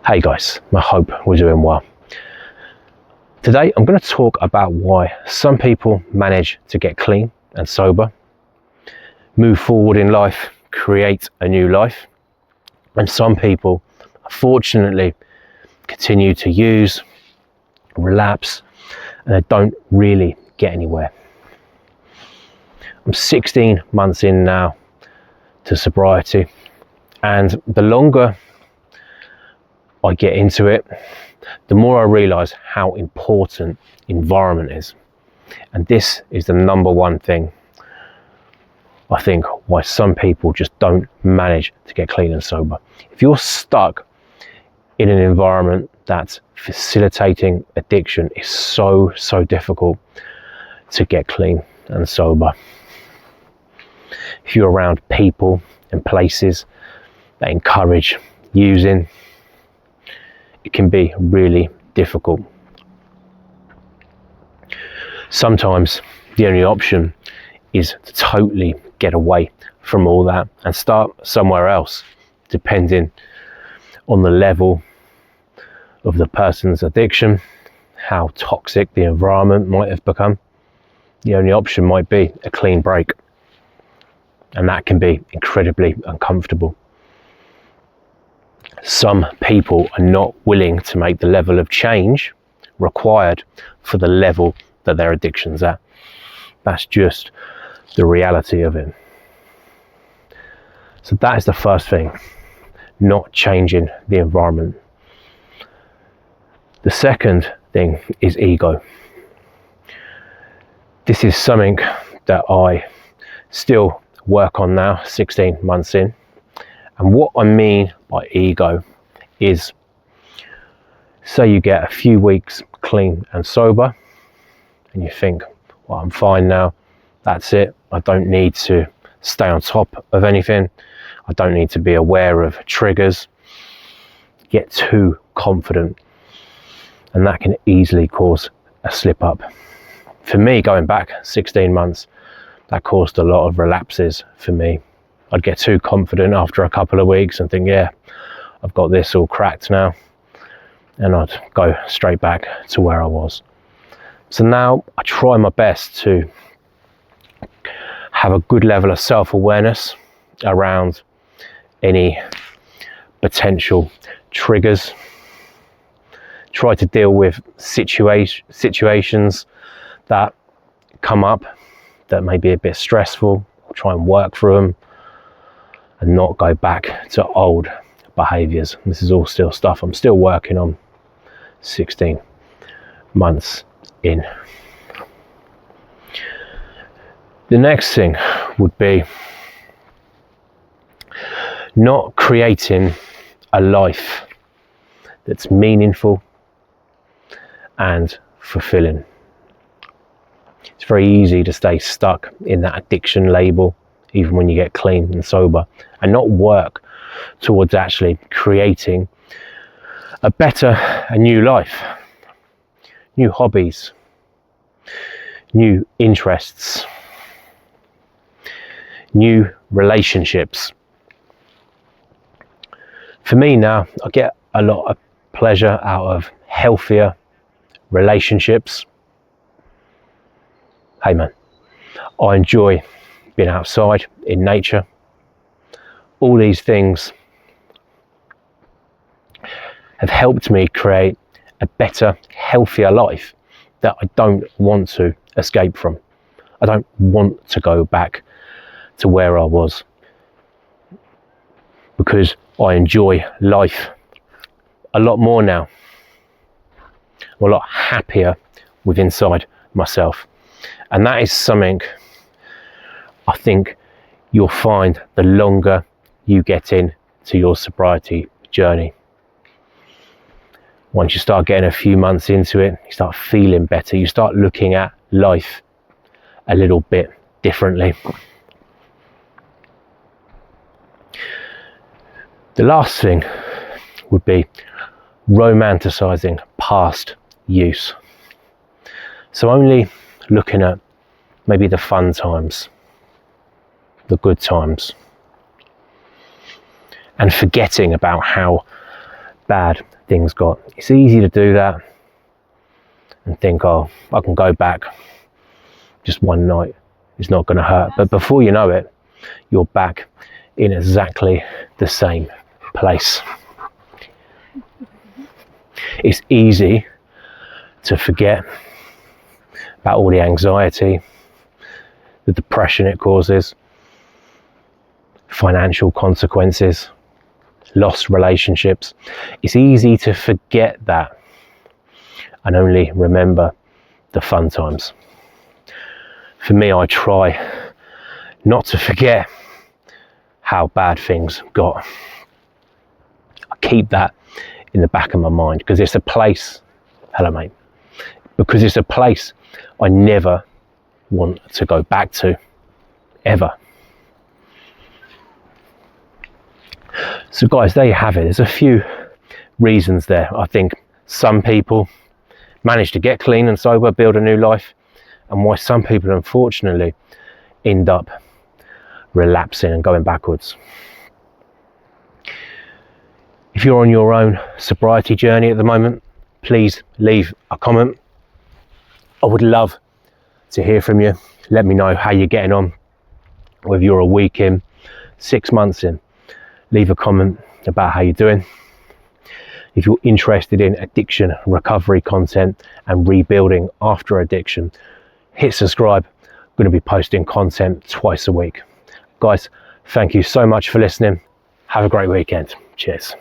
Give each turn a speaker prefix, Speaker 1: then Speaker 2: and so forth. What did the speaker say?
Speaker 1: Hey guys, I hope we're doing well. Today I'm going to talk about why some people manage to get clean and sober, move forward in life, create a new life, and some people unfortunately continue to use, relapse, and they don't really get anywhere. I'm 16 months in now to sobriety, and the longer I get into it, the more I realise how important environment is. And this is the number one thing, I think, why some people just don't manage to get clean and sober. If you're stuck in an environment that's facilitating addiction, it's so difficult to get clean and sober. If you're around people and places that encourage using, it can be really difficult. Sometimes the only option is to totally get away from all that and start somewhere else, depending on the level of the person's addiction, how toxic the environment might have become. The only option might be a clean break, and that can be incredibly uncomfortable. Some people are not willing to make the level of change required for the level that their addiction's at. That's just the reality of it. So that is the first thing, not changing the environment. The second thing is ego. This is something that I still work on now, 16 months in. And what I mean by ego is, say you get a few weeks clean and sober and you think, well, I'm fine now, that's it, I don't need to stay on top of anything, I don't need to be aware of triggers. Get too confident, and that can easily cause a slip up. For me, going back 16 months, that caused a lot of relapses for me. I'd get too confident after a couple of weeks and think, yeah, I've got this all cracked now. And I'd go straight back to where I was. So now I try my best to have a good level of self-awareness around any potential triggers. Try to deal with situations that come up that may be a bit stressful. Try and work through them and not go back to old behaviours. This is all still stuff I'm still working on 16 months in. The next thing would be not creating a life that's meaningful and fulfilling. It's very easy to stay stuck in that addiction label, even when you get clean and sober, and not work towards actually creating a new life, new hobbies, new interests, new relationships. For me now, I get a lot of pleasure out of healthier relationships. Hey man, I enjoy being outside in nature. All these things have helped me create a better, healthier life that I don't want to escape from. I don't want to go back to where I was, because I enjoy life a lot more now. I'm a lot happier with inside myself. And that is something I think you'll find the longer you get into your sobriety journey. Once you start getting a few months into it, you start feeling better, you start looking at life a little bit differently. The last thing would be romanticising past use. So only looking at maybe the fun times, the good times, and forgetting about how bad things got. It's easy to do that and think, oh, I can go back just one night, it's not going to hurt. But before you know it, you're back in exactly the same place. It's easy to forget about all the anxiety, the depression it causes, financial consequences, lost relationships. It's easy to forget that and only remember the fun times. For me, I try not to forget how bad things got. I keep that in the back of my mind because it's a place, hello mate, because it's a place I never want to go back to, ever. So guys, there you have it. There's a few reasons there. I think some people manage to get clean and sober, build a new life, and why some people unfortunately end up relapsing and going backwards. If you're on your own sobriety journey at the moment, please leave a comment. I would love to hear from you. Let me know how you're getting on, whether you're a week in, 6 months in. Leave a comment about how you're doing. If you're interested in addiction recovery content and rebuilding after addiction, hit subscribe. I'm going to be posting content twice a week. Guys, thank you so much for listening. Have a great weekend. Cheers.